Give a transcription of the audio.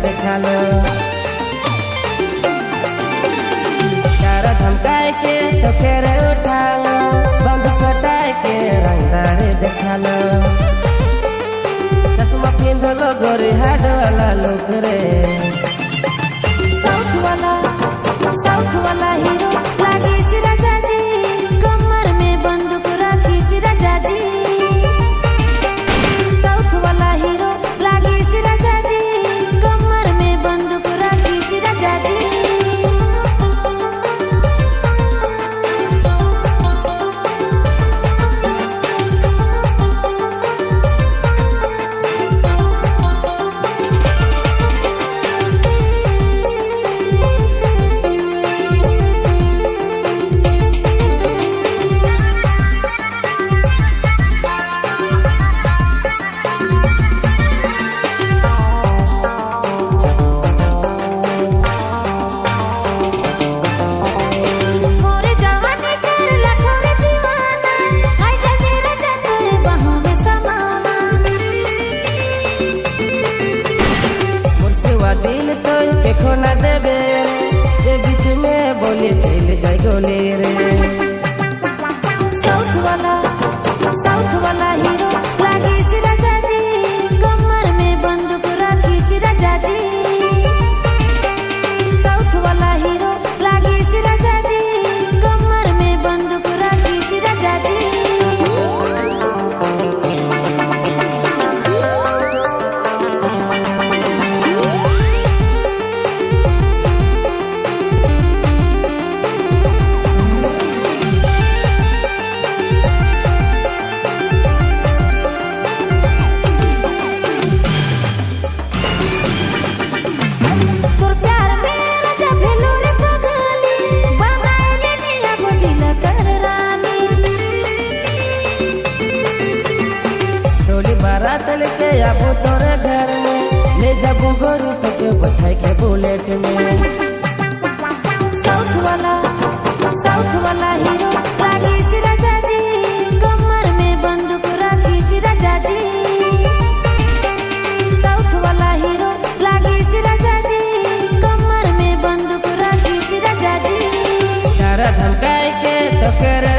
देखालो इशारा धमकाए के तो केरे उठालो बंदूक सटाए के रंगदार देखालो चश्मा पिंधलो गोरी हाड वाला लोग रे साउथ वाला हीरो लागे सी राजा जी कमर में बंदूक रखी सी राजा जी साउथ वाला हीरो लागे सी राजा जी कमर में बंदूक रखी सी राजा जी दिल तो के खोना देबे जे बीच में बोले चल जाए गोले रे साउथ वाला हीरो लागे सी राजा जी कमर में बंदूक रखी सी राजा जी साउथ वाला हीरो लागे सी राजा जी कमर में बंदूक रखी सी राजा जी बारात लेके आबो तोरे घर में ले जाबो गोरी तो के बैठाई के बुलेट में साउथ वाला हीरो लागे सी राजा जी कमर में बंदूक रखी सी राजा जी साउथ वाला हीरो लागे सी राजा जी कमर में बंदूक रखी सी राजा जी इशारा धमकाए के तो करे